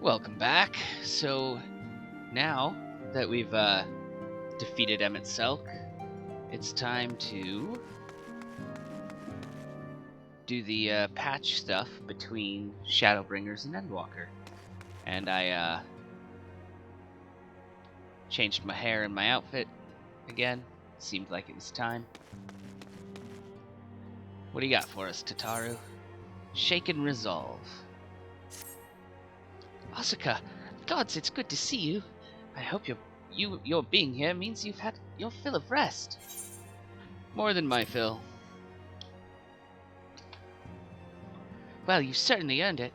Welcome back. So now that we've defeated Emmett Selk, it's time to do the patch stuff between Shadowbringers and Endwalker. And I changed my hair and my outfit again. Seemed like it was time. What do you got for us, Tataru? Shaken Resolve. Asuka, gods, it's good to see you. I hope your being here means you've had your fill of rest. More than my fill. Well, you've certainly earned it.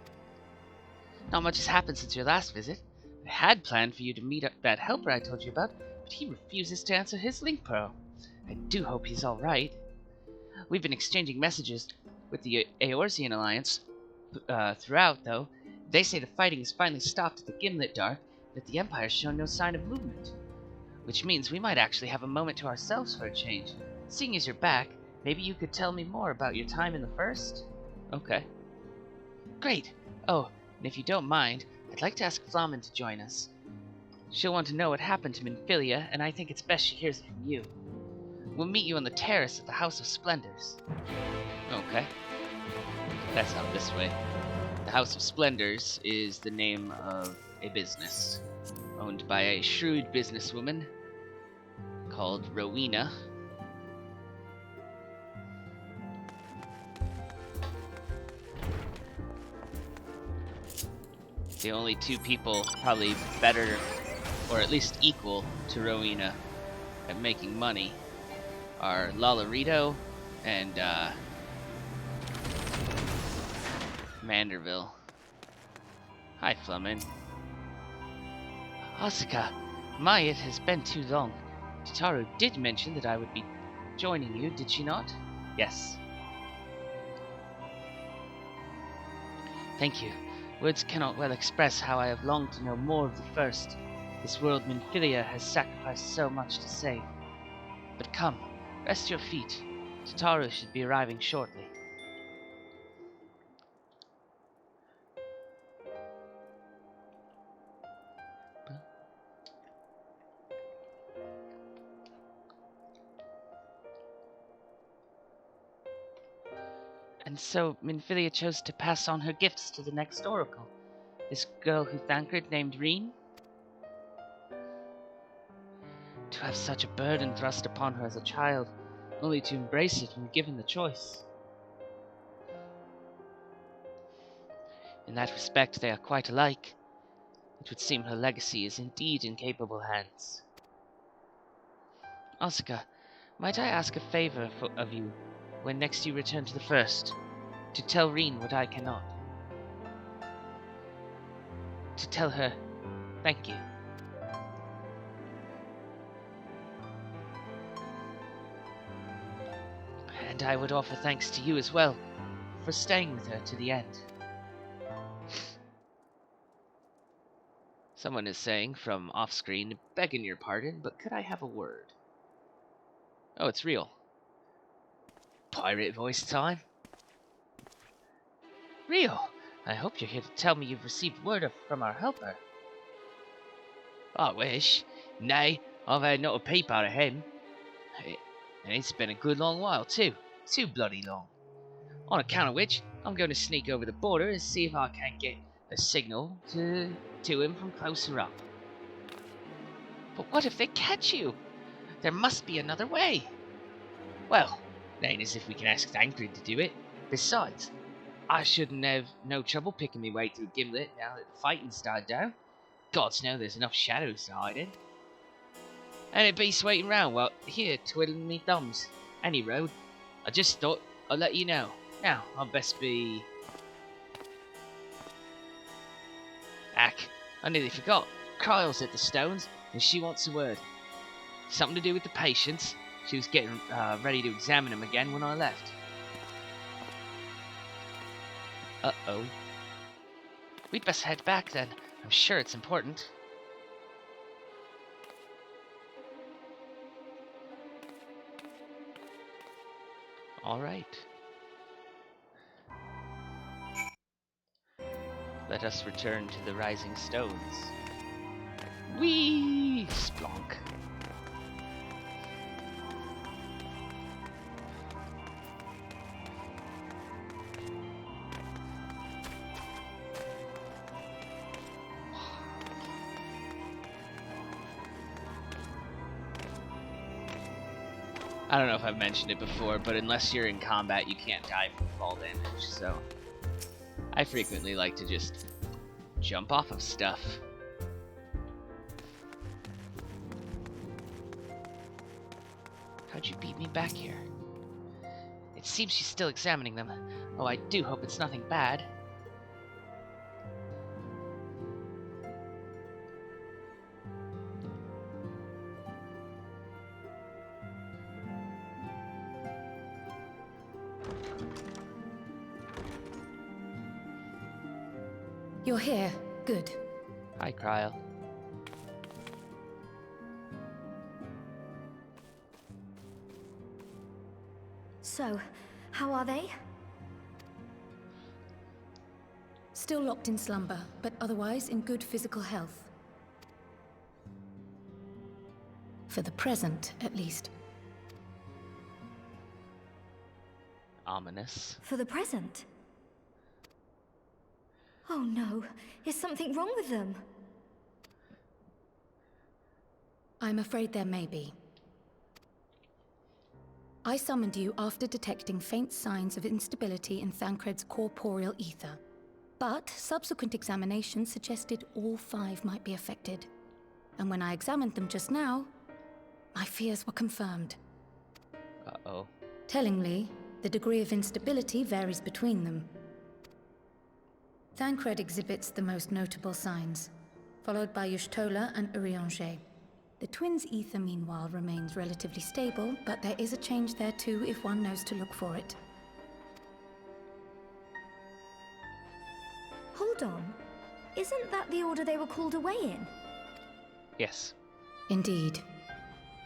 Not much has happened since your last visit. I had planned for you to meet that helper I told you about, but he refuses to answer his link pearl. I do hope he's alright. We've been exchanging messages with the Eorzean Alliance throughout, though. They say the fighting has finally stopped at the Gimlet Dark, but the Empire's shown no sign of movement. Which means we might actually have a moment to ourselves for a change. Seeing as you're back, maybe you could tell me more about your time in the First? Okay. Great! Oh, and if you don't mind, I'd like to ask Flamen to join us. She'll want to know what happened to Minfilia, and I think it's best she hears it from you. We'll meet you on the terrace at the House of Splendors. Okay. That's out this way. The House of Splendors is the name of a business owned by a shrewd businesswoman called Rowena. The only two people probably better, or at least equal, to Rowena at making money are Lalorito and Manderville. Hi, Fleming. Asuka, my, it has been too long. Tataru did mention that I would be joining you, did she not? Yes. Thank you. Words cannot well express how I have longed to know more of the First. This world Minfilia has sacrificed so much to save. But come, rest your feet. Tataru should be arriving shortly. And so Minfilia chose to pass on her gifts to the next oracle. This girl who Thancred named Reen? To have such a burden thrust upon her as a child, only to embrace it when given the choice. In that respect they are quite alike. It would seem her legacy is indeed in capable hands. Asuka, might I ask a favor of you when next you return to the First? To tell Reen what I cannot. To tell her, thank you. And I would offer thanks to you as well, for staying with her to the end. Someone is saying from off-screen, begging your pardon, but could I have a word? Oh, it's real. Pirate voice time? Real! I hope you're here to tell me you've received word from our helper. I wish. Nay, I've had not a peep out of him. And it's been a good long while too. Too bloody long. On account of which, I'm going to sneak over the border and see if I can't get a signal to him from closer up. But what if they catch you? There must be another way. Well, it ain't as if we can ask Thancred to do it. Besides, I shouldn't have no trouble picking my way through Gimlet now that the fighting's died down. Gods know there's enough shadows to hide in. And it beats waiting round while here twiddling me thumbs. Any road. I just thought I'd let you know. Now, I'll best be... Ack, I nearly forgot. Kryle's at the Stones, and she wants a word. Something to do with the patients. She was getting ready to examine him again when I left. Uh-oh. We'd best head back then. I'm sure it's important. Alright. Let us return to the rising stones. Whee! Splonk. I don't know if I've mentioned it before, but unless you're in combat, you can't die from fall damage, so I frequently like to just jump off of stuff. How'd you beat me back here? It seems she's still examining them. Oh, I do hope it's nothing bad. You're here. Good. Hi, Kryl. So, how are they? Still locked in slumber, but otherwise in good physical health. For the present, at least. Ominous. For the present? Oh no, is something wrong with them? I'm afraid there may be. I summoned you after detecting faint signs of instability in Thancred's corporeal ether. But subsequent examination suggested all 5 might be affected. And when I examined them just now, my fears were confirmed. Uh-oh. Tellingly, the degree of instability varies between them. Thancred exhibits the most notable signs, followed by Y'shtola and Urianger. The twins' ether, meanwhile, remains relatively stable, but there is a change there too if one knows to look for it. Hold on. Isn't that the order they were called away in? Yes. Indeed.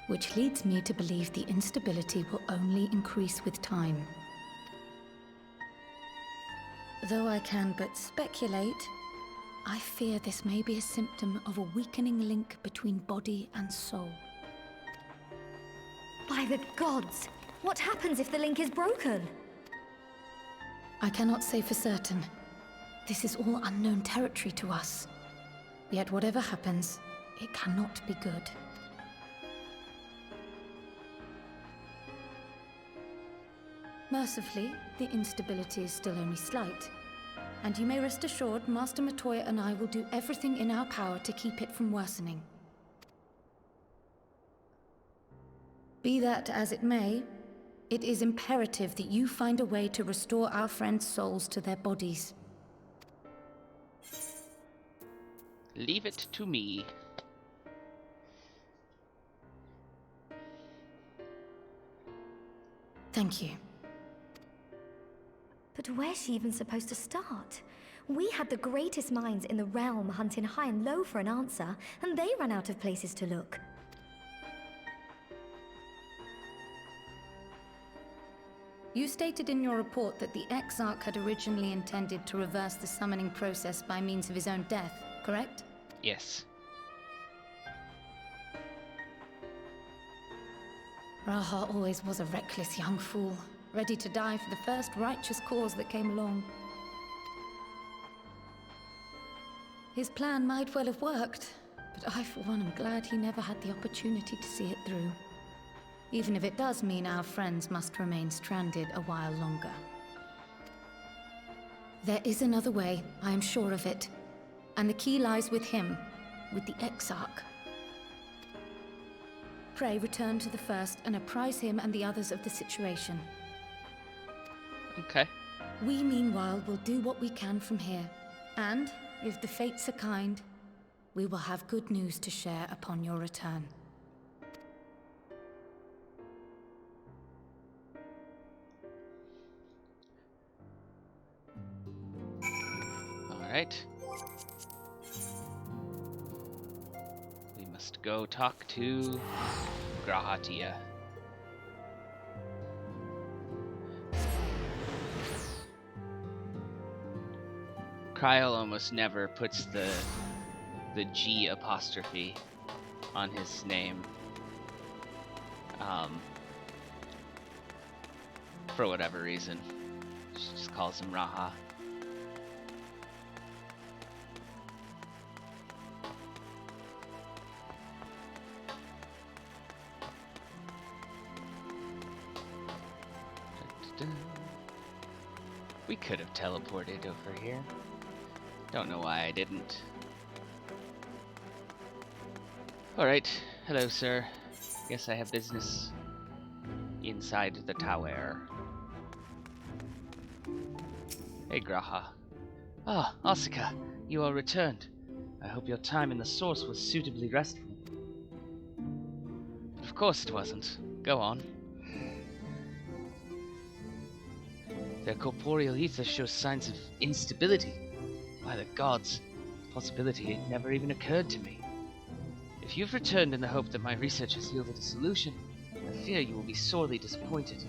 Which leads me to believe the instability will only increase with time. Though I can but speculate, I fear this may be a symptom of a weakening link between body and soul. By the gods! What happens if the link is broken? I cannot say for certain. This is all unknown territory to us. Yet whatever happens, it cannot be good. Mercifully, the instability is still only slight. And you may rest assured Master Matoya and I will do everything in our power to keep it from worsening. Be that as it may, it is imperative that you find a way to restore our friends' souls to their bodies. Leave it to me. Thank you. But where's she even supposed to start? We had the greatest minds in the realm hunting high and low for an answer, and they ran out of places to look. You stated in your report that the Exarch had originally intended to reverse the summoning process by means of his own death, correct? Yes. Raha always was a reckless young fool, ready to die for the first righteous cause that came along. His plan might well have worked, but I, for one, am glad he never had the opportunity to see it through. Even if it does mean our friends must remain stranded a while longer. There is another way, I am sure of it. And the key lies with him, with the Exarch. Pray return to the First and apprise him and the others of the situation. Okay. We, meanwhile, will do what we can from here. And, if the fates are kind, we will have good news to share upon your return. Alright. We must go talk to Grahatia. Kyle almost never puts the G apostrophe on his name. For whatever reason. She just calls him Raha. We could have teleported over here. Don't know why I didn't. Alright, hello sir. Guess I have business inside the tower. Hey Graha. Ah, Asuka, you are returned. I hope your time in the source was suitably restful. But of course it wasn't. Go on. Their corporeal ether shows signs of instability. By the gods, the possibility had never even occurred to me. If you've returned in the hope that my research has yielded a solution, I fear you will be sorely disappointed.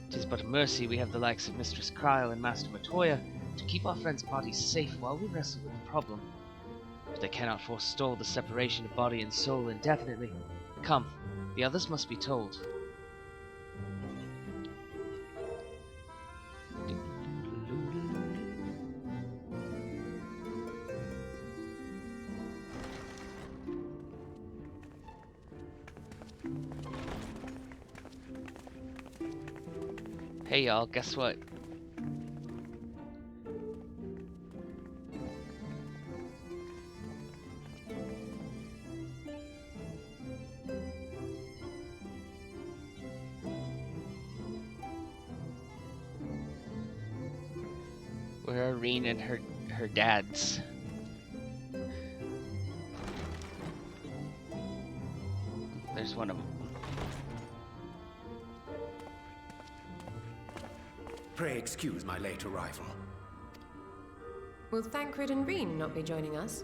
'Tis but a mercy we have the likes of Mistress Kryle and Master Matoya to keep our friends' bodies safe while we wrestle with the problem. If they cannot forestall the separation of body and soul indefinitely, come, the others must be told. Hey y'all, guess what? Where are Reen and her dads? There's one of them. Pray excuse my late arrival. Will Thancred and Reen not be joining us?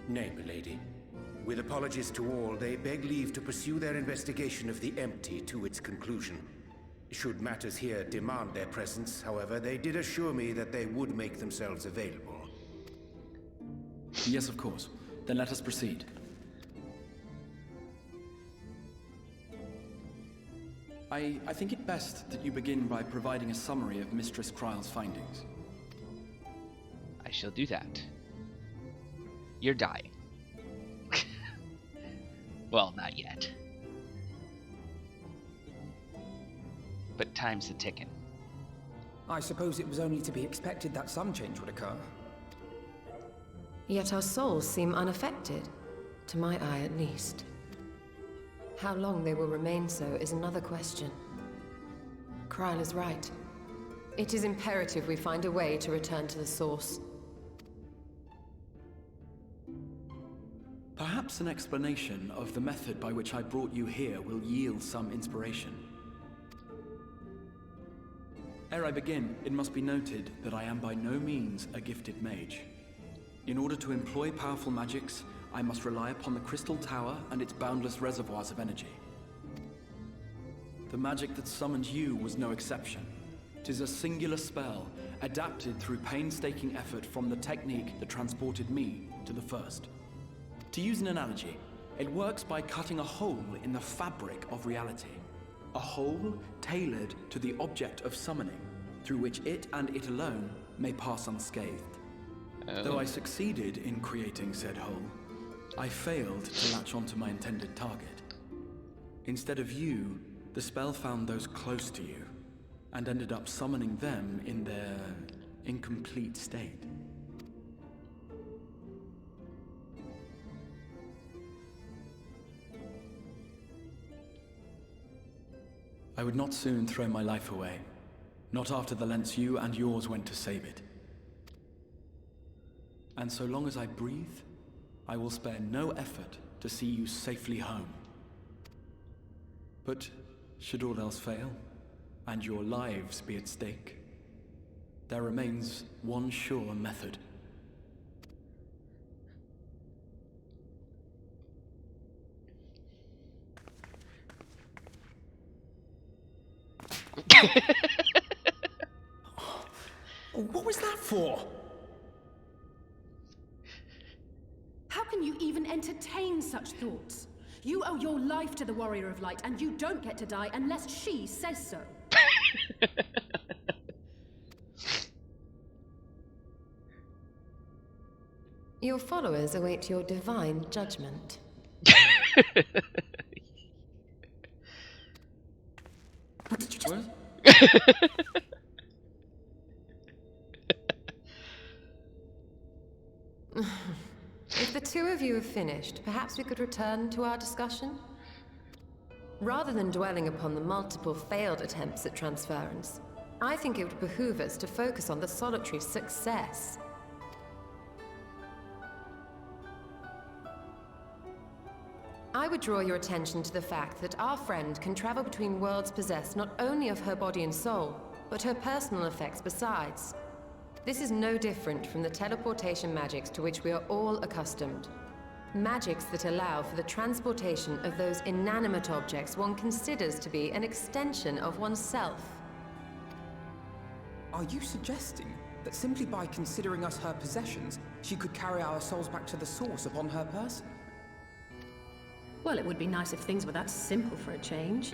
Nay, milady. With apologies to all, they beg leave to pursue their investigation of the empty to its conclusion. Should matters here demand their presence, however, they did assure me that they would make themselves available. Yes, of course. Then let us proceed. I think it best that you begin by providing a summary of Mistress Kryle's findings. I shall do that. You're dying. Well, not yet. But time's a-ticking. I suppose it was only to be expected that some change would occur. Yet our souls seem unaffected, to my eye at least. How long they will remain so is another question. Kryle is right. It is imperative we find a way to return to the source. Perhaps an explanation of the method by which I brought you here will yield some inspiration. Ere I begin, it must be noted that I am by no means a gifted mage. In order to employ powerful magics, I must rely upon the Crystal Tower and its boundless reservoirs of energy. The magic that summoned you was no exception. 'Tis a singular spell, adapted through painstaking effort from the technique that transported me to the First. To use an analogy, it works by cutting a hole in the fabric of reality. A hole tailored to the object of summoning, through which it and it alone may pass unscathed. Though I succeeded in creating said hole, I failed to latch onto my intended target. Instead of you, the spell found those close to you, and ended up summoning them in their incomplete state. I would not soon throw my life away, not after the lengths you and yours went to save it. And so long as I breathe, I will spare no effort to see you safely home. But should all else fail, and your lives be at stake, there remains one sure method. What was that for? How can you even entertain such thoughts? You owe your life to the Warrior of Light, and you don't get to die unless she says so. Your followers await your divine judgment. What did you just... If the two of you have finished, perhaps we could return to our discussion? Rather than dwelling upon the multiple failed attempts at transference, I think it would behoove us to focus on the solitary success. I would draw your attention to the fact that our friend can travel between worlds possessed not only of her body and soul, but her personal effects besides. This is no different from the teleportation magics to which we are all accustomed. Magics that allow for the transportation of those inanimate objects one considers to be an extension of oneself. Are you suggesting that simply by considering us her possessions, she could carry our souls back to the source upon her person? Well, it would be nice if things were that simple for a change.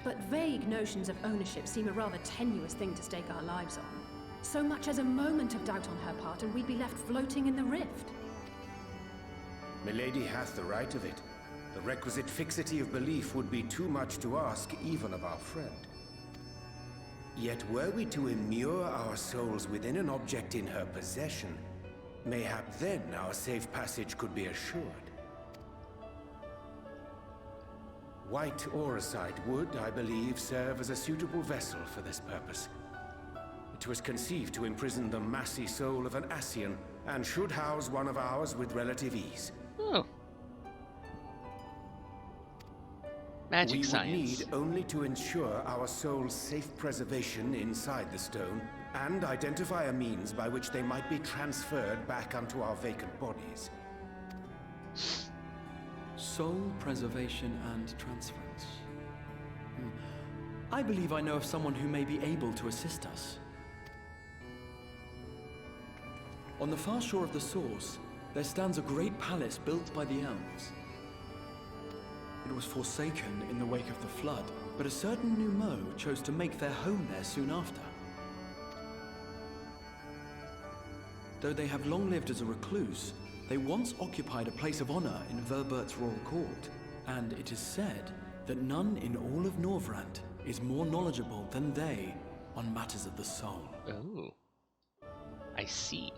But vague notions of ownership seem a rather tenuous thing to stake our lives on. So much as a moment of doubt on her part, and we'd be left floating in the rift. Milady hath the right of it. The requisite fixity of belief would be too much to ask even of our friend. Yet were we to immure our souls within an object in her possession, mayhap then our safe passage could be assured. White auracite would, I believe, serve as a suitable vessel for this purpose. It was conceived to imprison the massy soul of an Ascian, and should house one of ours with relative ease. Oh. Magic science. We would need only to ensure our soul's safe preservation inside the stone, and identify a means by which they might be transferred back unto our vacant bodies. Soul preservation and transference. I believe I know of someone who may be able to assist us. On the far shore of the source, there stands a great palace built by the elves. It was forsaken in the wake of the flood, but a certain Numo chose to make their home there soon after. Though they have long lived as a recluse, they once occupied a place of honor in Verbert's royal court, and it is said that none in all of Norvrant is more knowledgeable than they on matters of the soul. Oh. I see.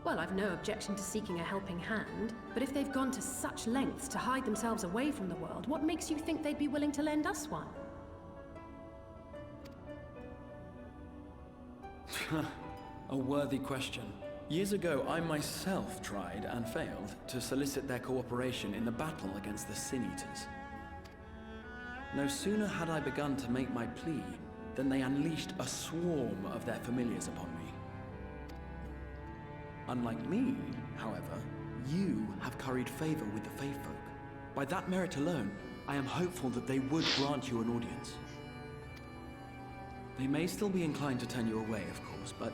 Well, I've no objection to seeking a helping hand, but if they've gone to such lengths to hide themselves away from the world, what makes you think they'd be willing to lend us one? A worthy question. Years ago, I myself tried and failed to solicit their cooperation in the battle against the Sin Eaters. No sooner had I begun to make my plea than they unleashed a swarm of their familiars upon me. Unlike me, however, you have curried favor with the Fae folk. By that merit alone, I am hopeful that they would grant you an audience. They may still be inclined to turn you away, of course, but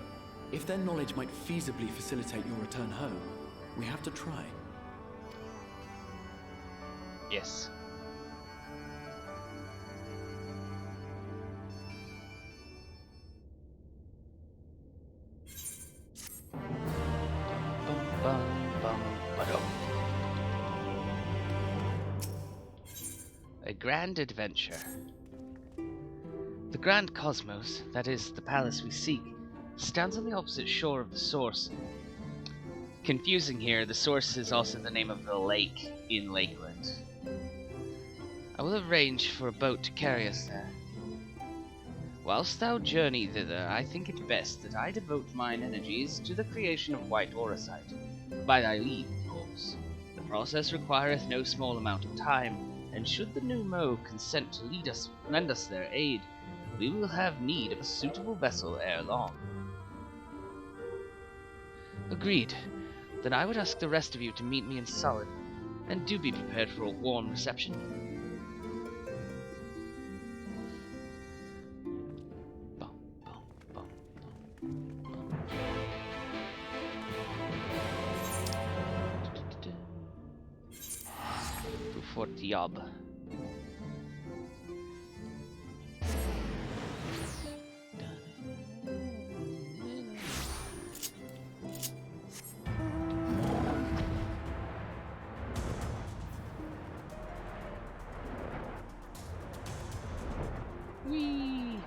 if their knowledge might feasibly facilitate your return home, we have to try. Yes. Bum, bum, ba-dum. A grand adventure. The Grand Cosmos, that is, the palace we seek, stands on the opposite shore of the source. Confusing here, the source is also the name of the lake in Lakeland. I will arrange for a boat to carry us there. Whilst thou journey thither, I think it best that I devote mine energies to the creation of white auracite, by thy leave, of course. The process requireth no small amount of time, and should the new Mo consent to lend us their aid, we will have need of a suitable vessel ere long. Agreed. Then I would ask the rest of you to meet me in Solid, and do be prepared for a warm reception. Bum, bum, bum, bum. Job. Whee!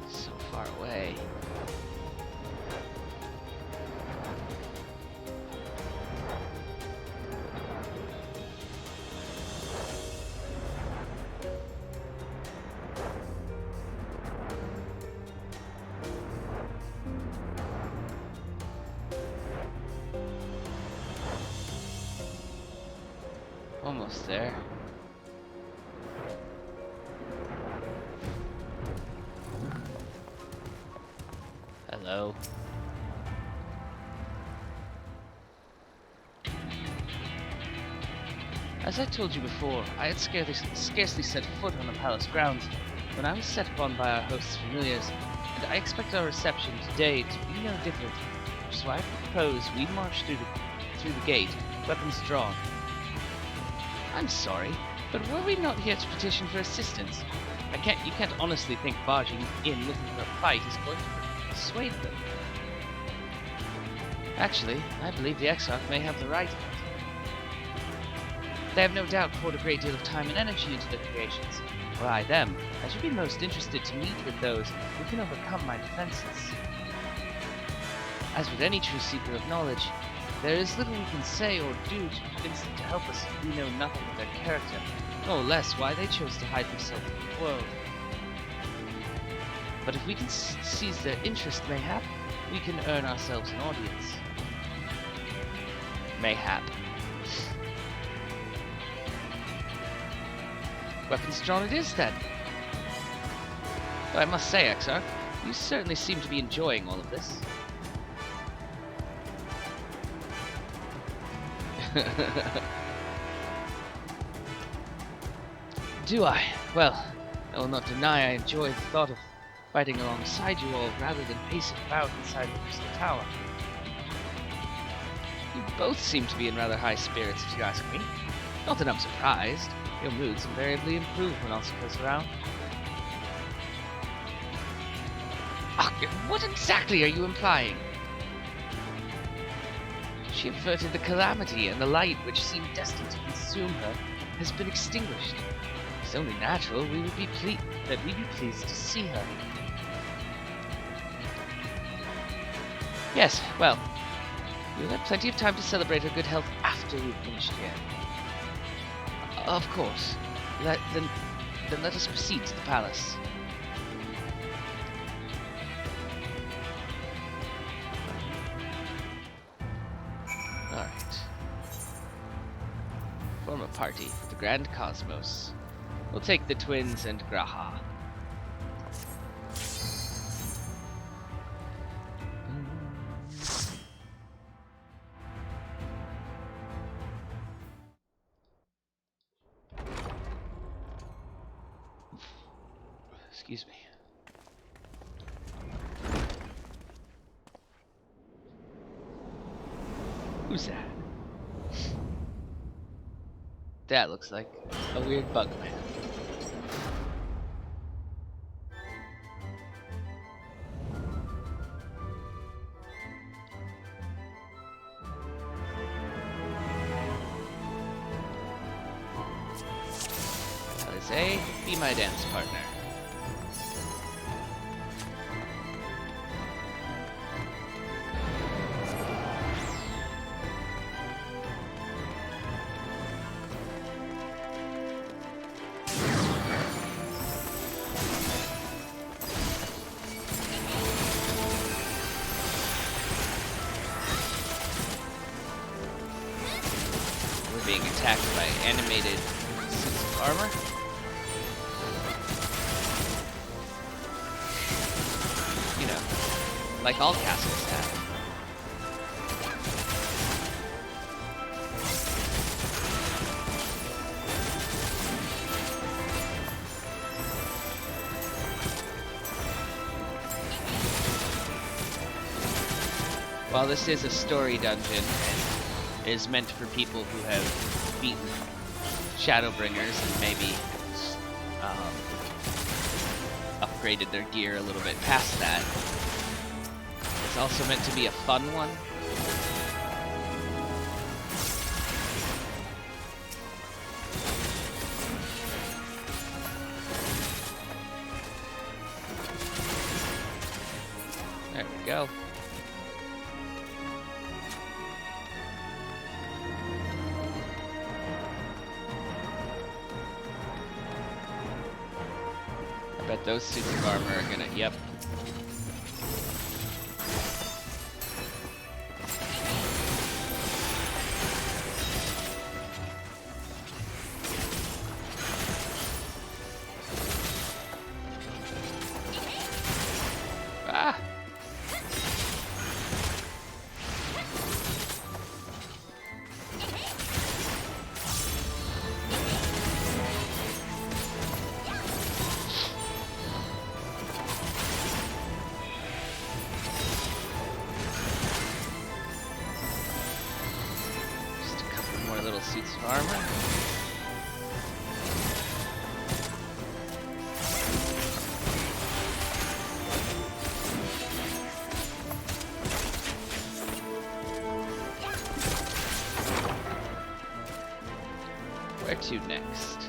So far away. Almost there. Hello. As I told you before, I had scarcely set foot on the palace grounds when I was set upon by our host's familiars, and I expect our reception today to be no different, which is why I propose we march through the gate, weapons drawn. I'm sorry, but were we not here to petition for assistance? You can't honestly think barging in looking for a fight is going to persuade them. Actually, I believe the Exarch may have the right of it. They have no doubt poured a great deal of time and energy into their creations. Were I them, I should be most interested to meet with those who can overcome my defenses. As with any true seeker of knowledge, there is little we can say or do to convince them to help us if we know nothing of their character, nor less why they chose to hide themselves from the world. But if we can seize their interest, mayhap, we can earn ourselves an audience. Mayhap. Weapons drawn it is, then. Though I must say, Exarch, you certainly seem to be enjoying all of this. Do I? Well, I will not deny I enjoy the thought of fighting alongside you all rather than pacing about inside the Crystal Tower. You both seem to be in rather high spirits, if you ask me. Not that I'm surprised. Your moods invariably improve when Asuka's around. What exactly are you implying? She averted the calamity, and the light which seemed destined to consume her has been extinguished. It's only natural we'd be pleased to see her. Yes, well, we'll have plenty of time to celebrate her good health after we've finished here. Of course. Then let us proceed to the palace. Alright. Form a party for the Grand Cosmos. We'll take the twins and Graha. Excuse me. Who's that? That looks like a weird bug man. Alize, be my dance partner. Being attacked by animated suits of armor. like all castles have. While this is a story dungeon, it is meant for people who have beaten Shadowbringers and maybe upgraded their gear a little bit past that. It's also meant to be a fun one. There we go. I bet those suits of armor are gonna, yep. Ah! Just a couple more little suits of armor. Where to next?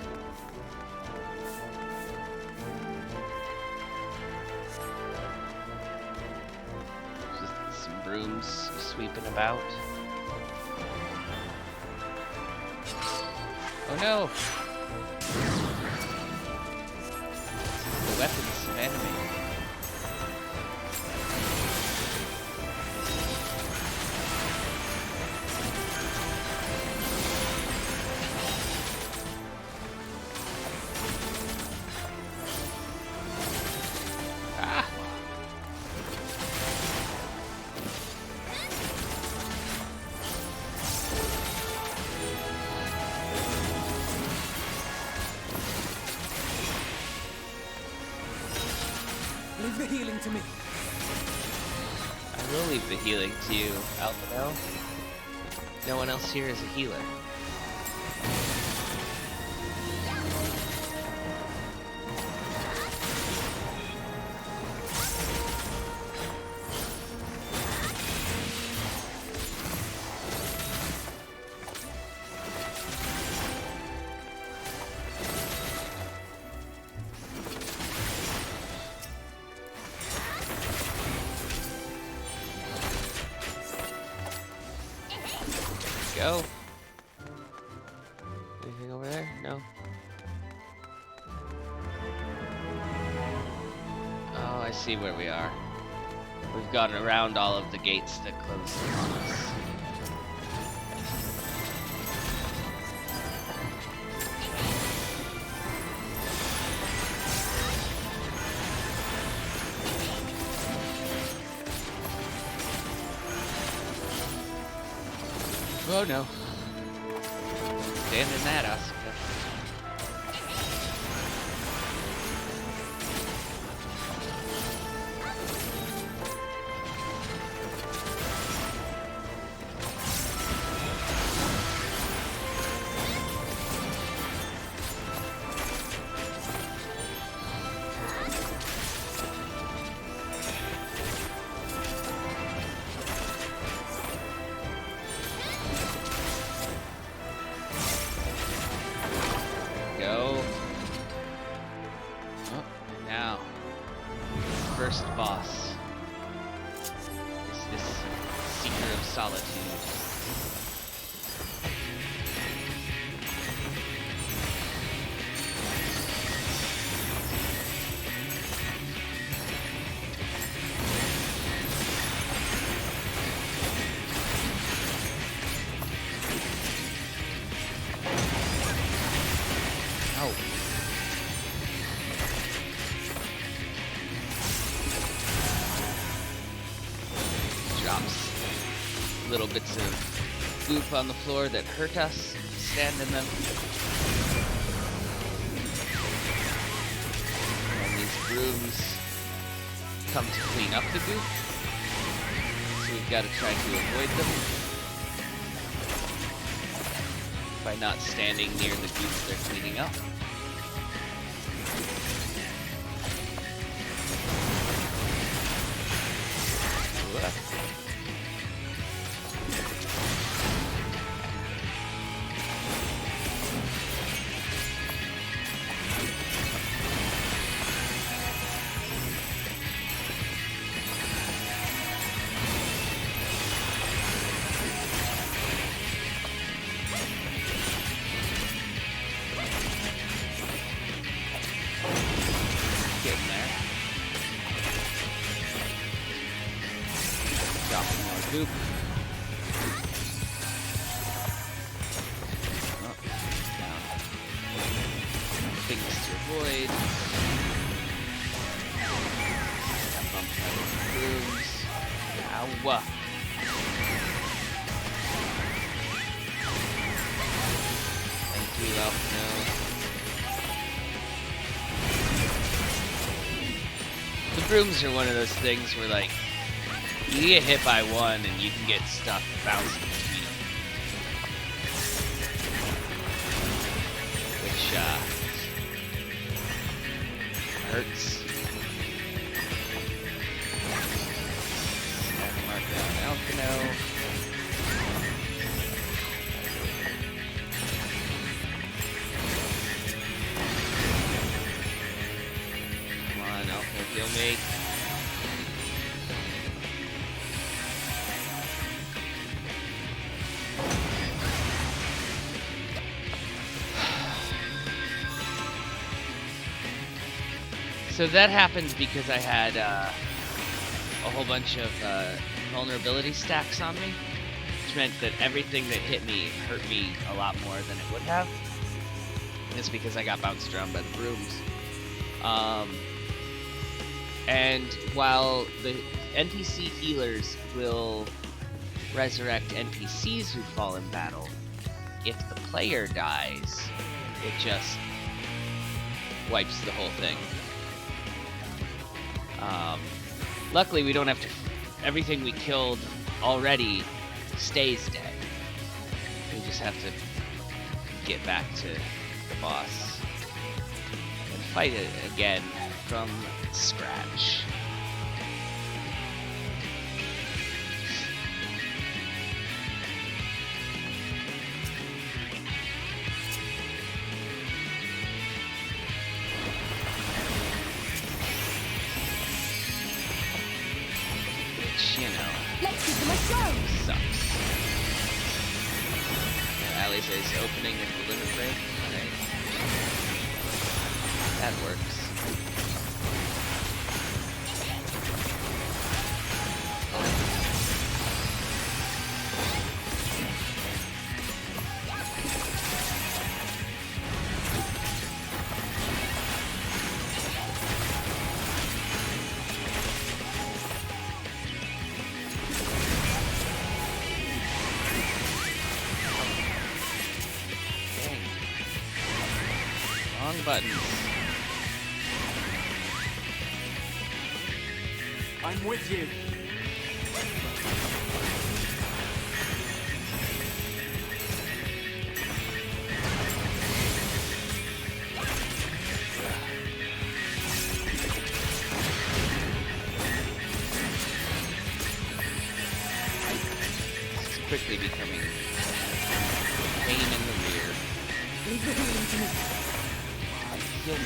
Just some brooms sweeping about. Oh no! The weapons of enemy. Ah! Leave the healing to me. I will leave the healing to you, Alphadel. No one else here is a healer. Go. Anything over there? No. Oh, I see where we are. We've gotten around all of the gates that closed upon us. Oh no. Stand in that, Asuka. Go. Oh, now. First boss. Is this Seeker of Solitude. Oh. bits of goop on the floor that hurt us. Stand in them. And these brooms come to clean up the goop. So we've got to try to avoid them by not standing near the goop they're cleaning up. Goop. Oh, down. Things to avoid. Bump out of the brooms. Ow. Thank you, Alpino. The brooms are one of those things where, like, you get hit by one and you can get stuck bouncing between them. Which, hurts. Mark down Alpino. Come on, Alpino, kill me. So that happened because I had a whole bunch of vulnerability stacks on me, which meant that everything that hit me hurt me a lot more than it would have. It's because I got bounced around by the brooms. And while the NPC healers will resurrect NPCs who fall in battle, if the player dies, it just wipes the whole thing. Luckily, we don't have to. Everything we killed already stays dead. We just have to get back to the boss and fight it again from scratch. You know, Let's give them a show. Sucks. Ali says opening and the limit break. Okay. That works. Buttons. I'm with you. This is quickly becoming a pain in the rear. Leave the healing to me. Heal me.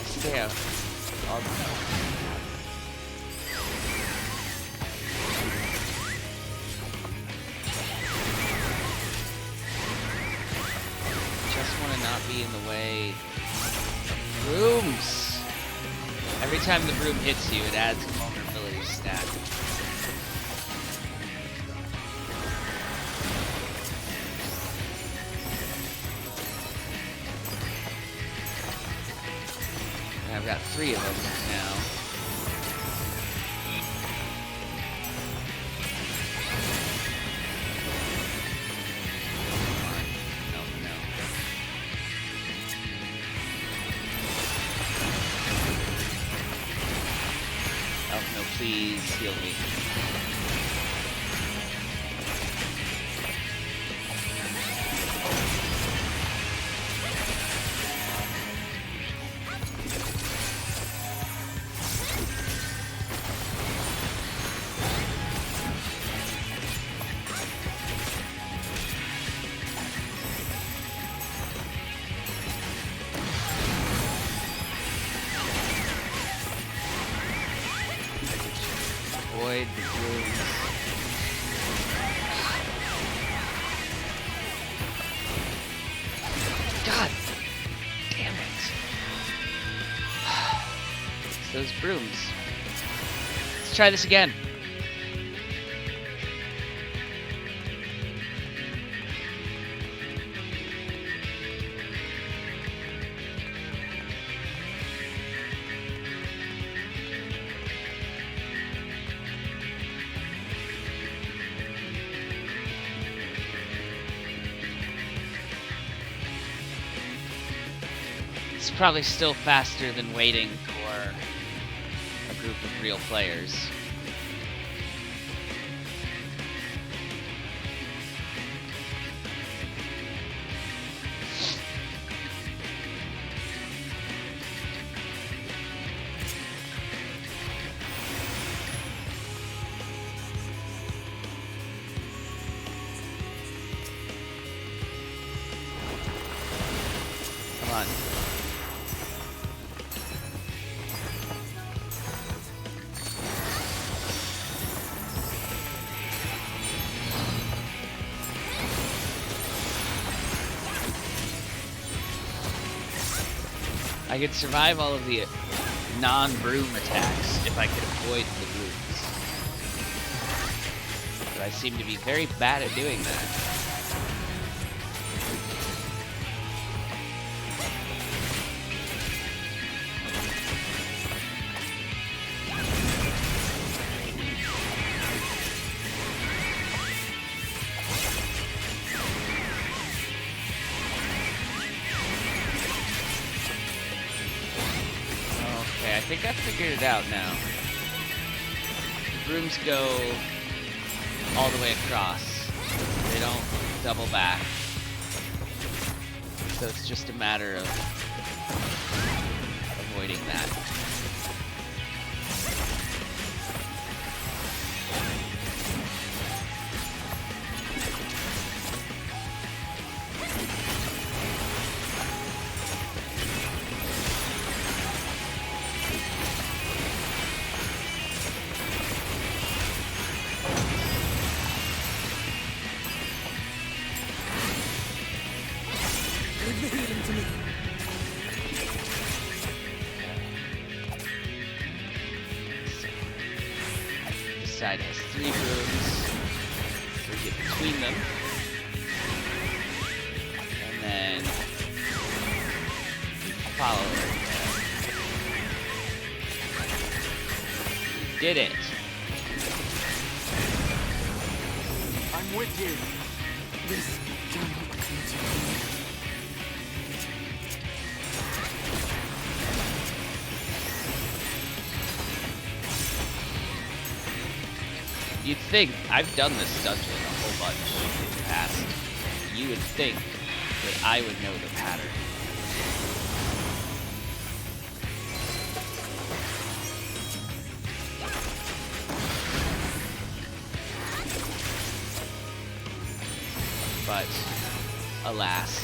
Stay out. Just want to not be in the way. Rooms. Every time the broom hits you, it adds a vulnerability stat. And I've got 3 of them now. Please heal me. Avoid the brooms. God damn it. It's those brooms. Let's try this again. It's probably still faster than waiting for a group of real players. Come on. I could survive all of the non-broom attacks if I could avoid the brooms. But I seem to be very bad at doing that. I think I figured it out now. The brooms go all the way across. They don't double back. So it's just a matter of avoiding that. Leave the healing to me. This side has 3 brooms. So we get between them. And then follow it. We did it. I'm with you. This cannot continue. You'd think, I've done this dungeon a whole bunch in the past. You would think that I would know the pattern. But, alas.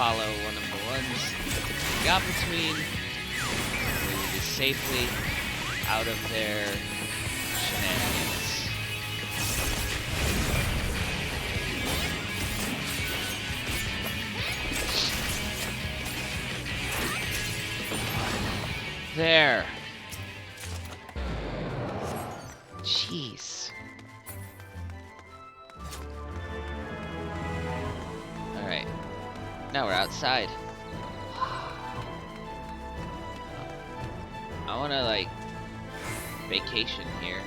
follow one of the ones we got between. We will be safely out of their shenanigans. There. Jeez. Alright. Now we're outside. I wanna, like, vacation here.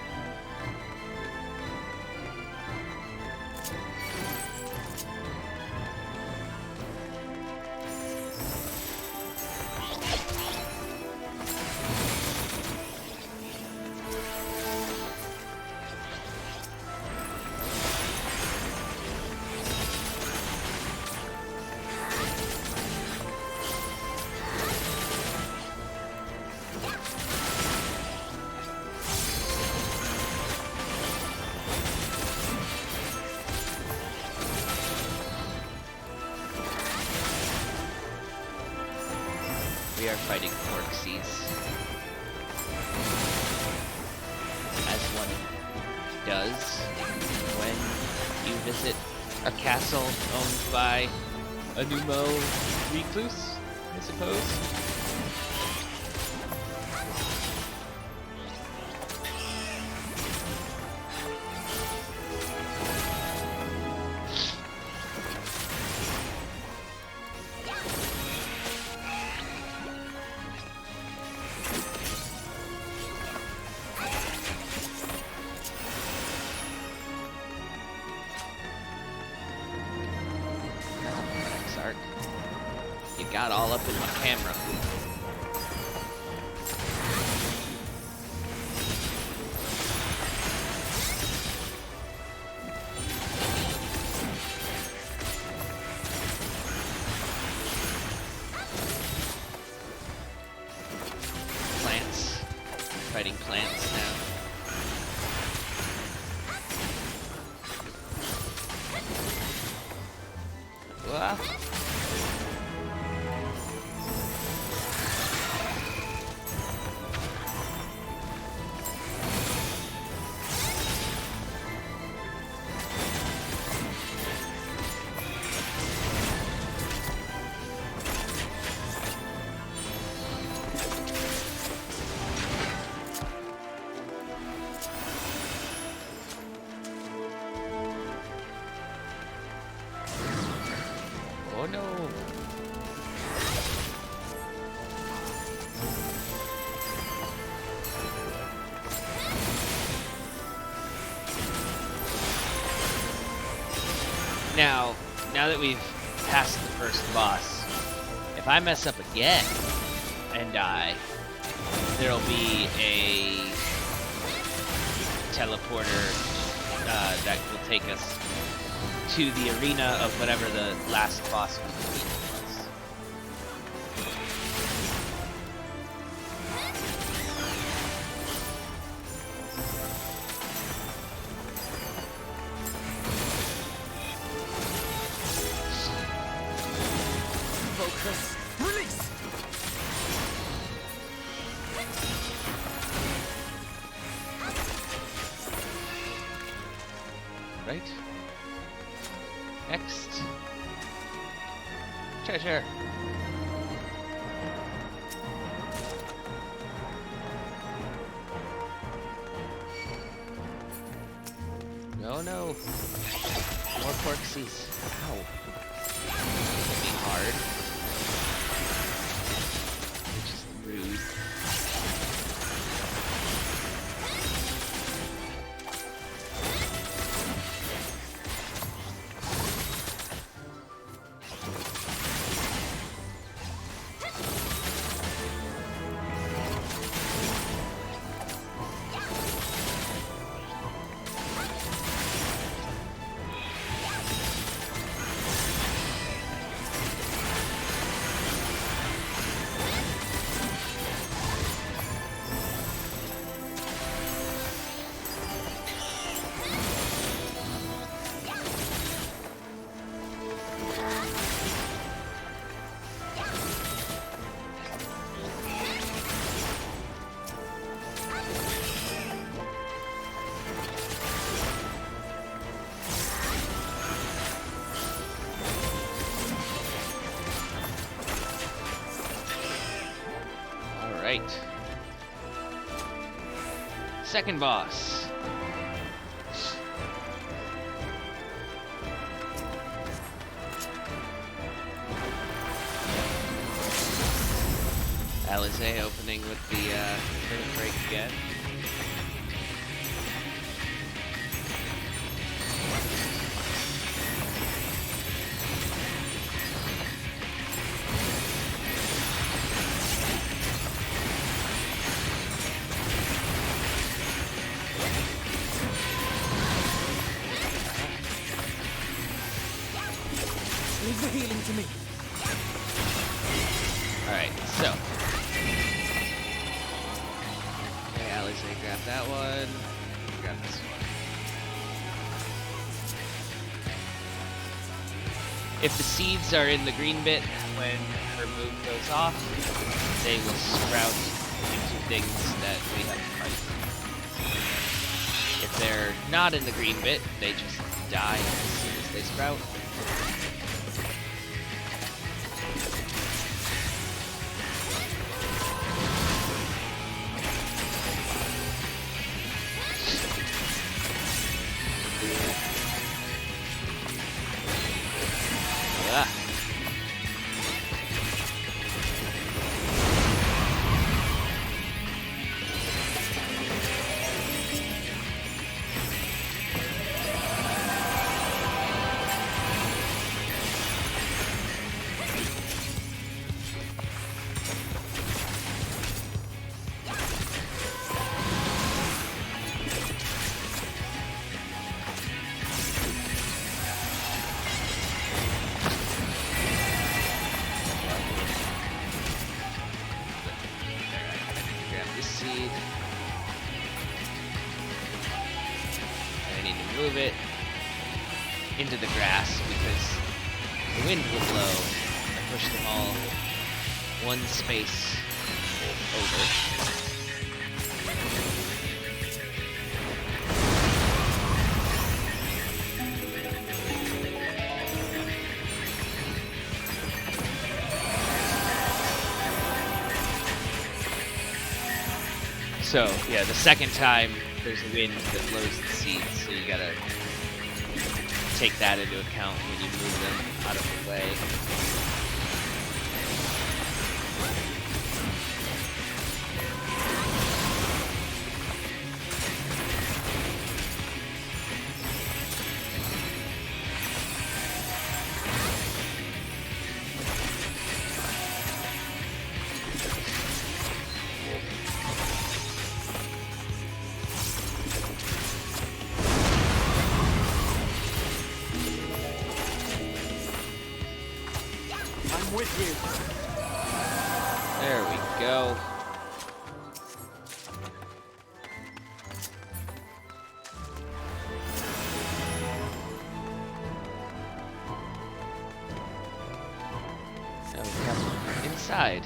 We are fighting Orxies. As one does when you visit a castle owned by a Numo recluse, I suppose. You got all up in my camera. Plants. Fighting plants now. Wah. Oh no! Now that we've passed the first boss, if I mess up again and die, there'll be a teleporter that will take us to the arena of whatever the last boss was. Focus. Release. Right? Next. Treasure. No, no. More Porxies. Ow. This be hard. Which is rude. Alright. Second boss. Alizé opening with the curtain break again. Leave the healing to me. Alright, so. Okay, Alizé, grab that one. Grab this one. If the seeds are in the green bit when her move goes off, they will sprout into things that we have to fight. If they're not in the green bit, they just die as soon as they sprout. Move it into the grass because the wind will blow and push them all one space over. So, yeah, the second time there's a wind that blows the seeds, so you gotta take that into account when you move them out of the way. With you. There we go. Now we come inside.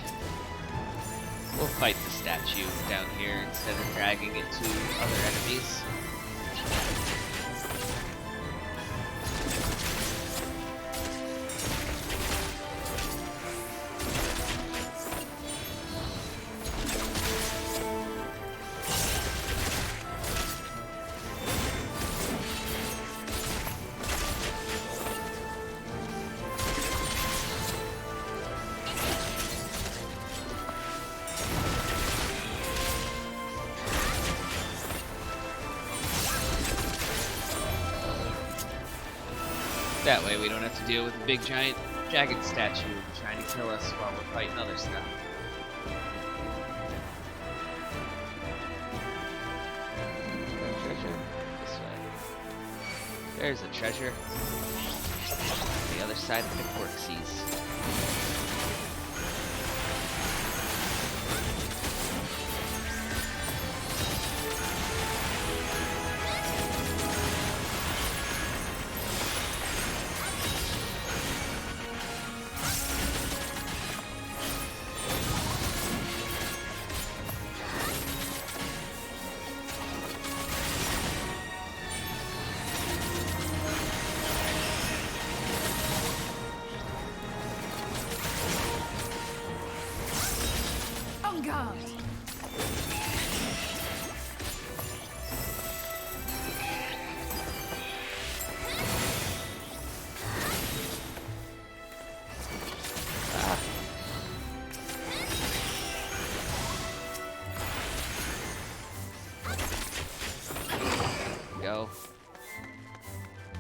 We'll fight the statue down here instead of dragging it to other enemies. That way we don't have to deal with a big giant jagged statue trying to kill us while we're fighting other stuff. Treasure? This way. There's a treasure. On the other side of the Corksies.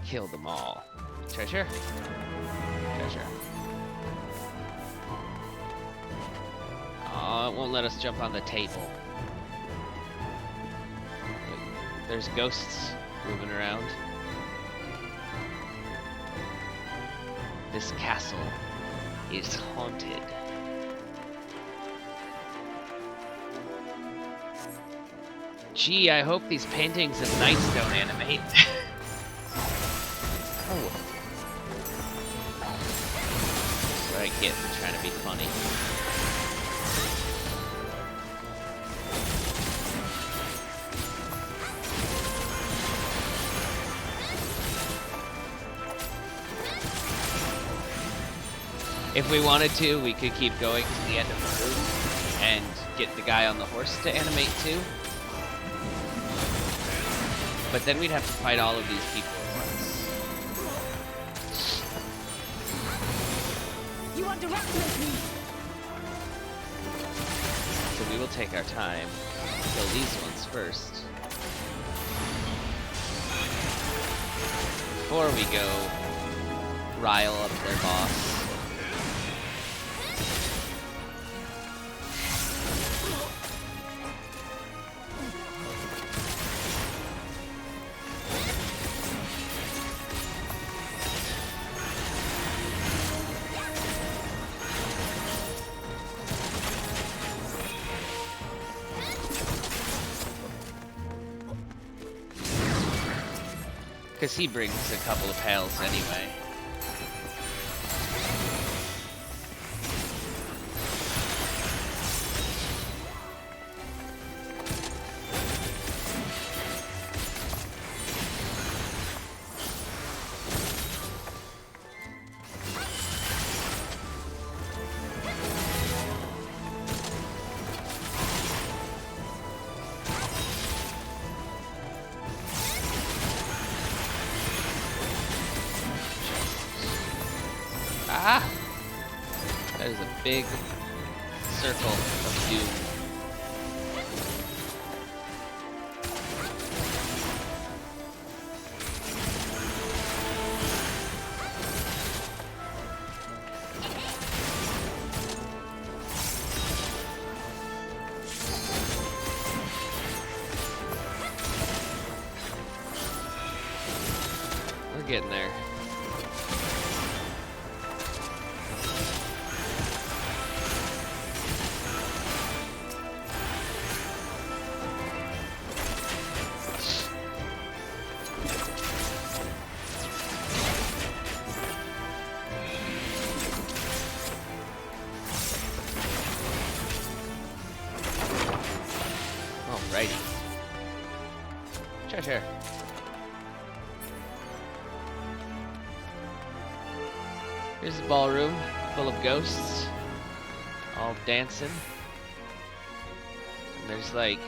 kill them all. Treasure? Treasure. Oh, it won't let us jump on the table. There's ghosts moving around. This castle is haunted. Gee, I hope these paintings of knights don't animate. Oh. That's what I get for trying to be funny. If we wanted to, we could keep going to the end of the room and get the guy on the horse to animate too. But then we'd have to fight all of these people at once. You underestimate me! So we will take our time, kill these ones first. Before we go rile up their boss. Because he brings a couple of pails anyway. Ah! That is a big circle of doom. We're getting there. Alrighty. Treasure. Here's the ballroom full of ghosts, all dancing. And there's like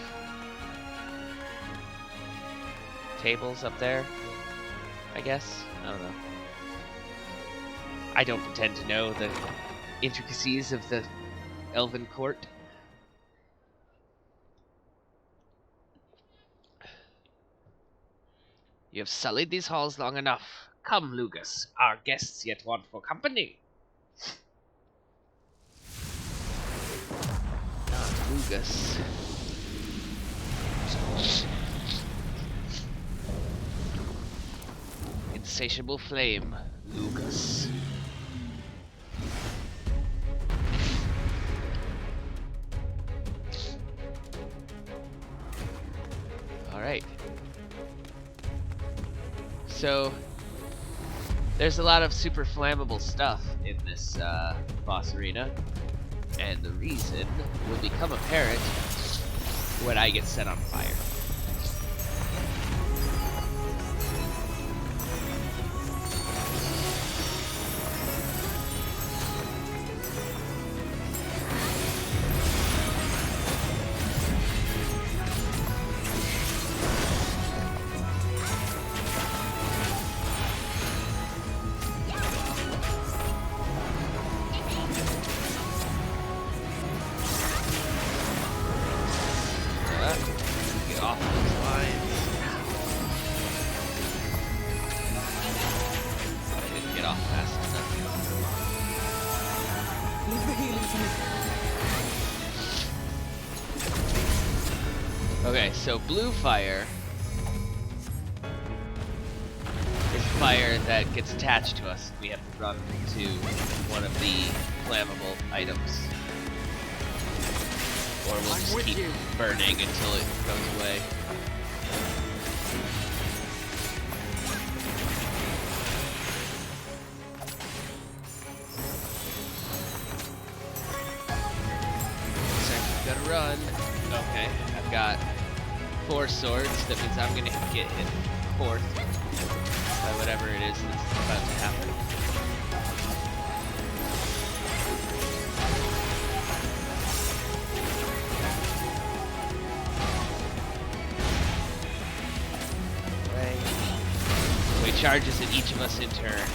tables up there, I guess. I don't know. I don't pretend to know the intricacies of the elven court. You have sullied these halls long enough. Come, Lugus. Our guests yet want for company. Not Lugus. Insatiable flame, Lugus. Alright. So, there's a lot of super flammable stuff in this boss arena, and the reason will become apparent when I get set on fire. off fast enough. Leave the healing to me. Okay, so blue fire is fire that gets attached to us. We have to run to one of the flammable items. Or we'll just keep burning until it goes away. Gotta run. Okay, I've got 4 swords. That means I'm gonna get hit 4th by whatever it is that's about to happen. So he charges at each of us in turn.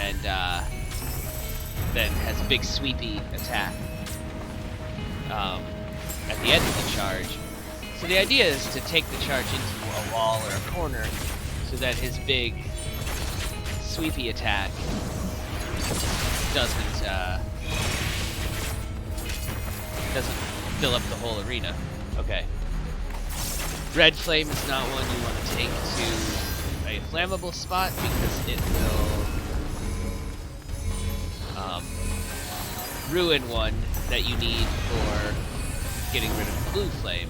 And then has a big sweepy attack at the end of the charge. So the idea is to take the charge into a wall or a corner so that his big sweepy attack doesn't fill up the whole arena. Okay. Red flame is not one you want to take to a flammable spot because it will ruin one that you need for getting rid of the blue flame.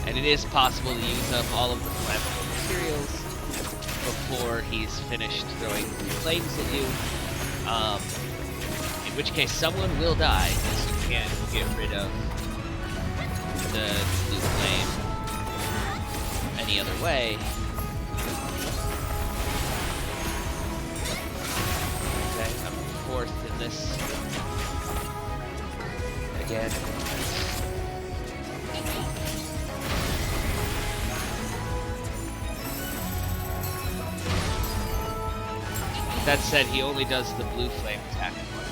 And it is possible to use up all of the flammable materials before he's finished throwing blue flames at you. In which case someone will die because you can't get rid of the blue flame any other way. Okay, I'm 4th in this. Again. That said, he only does the blue flame attack once.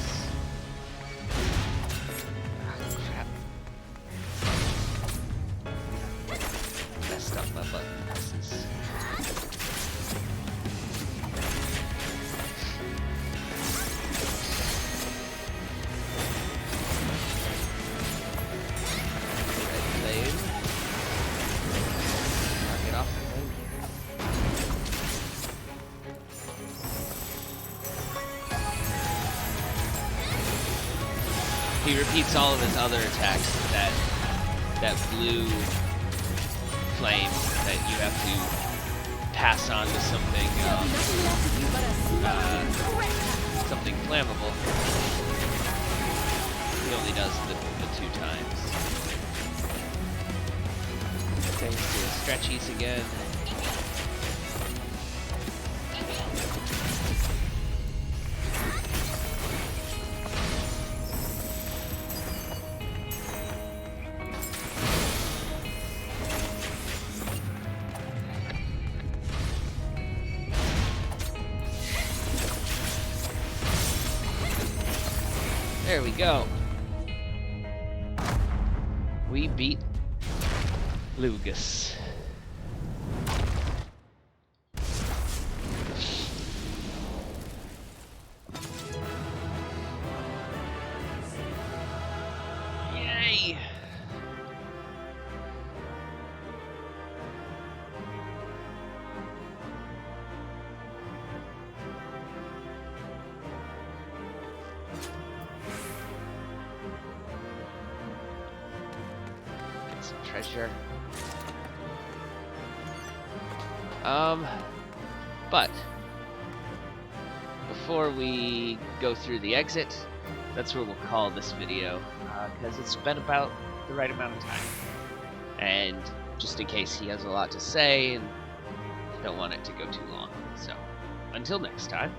Messed up my button presses. Red flame. Knock it off the flame here. He repeats all of his other attacks with that blue flame that you have to pass on to something something flammable. He only does the 2 times. Okay, let's do the stretchies again. There we go. We beat Lugus. Yay! Treasure. But before we go through the exit, that's where we'll call this video, because it's been about the right amount of time. And just in case he has a lot to say and don't want it to go too long. So, until next time.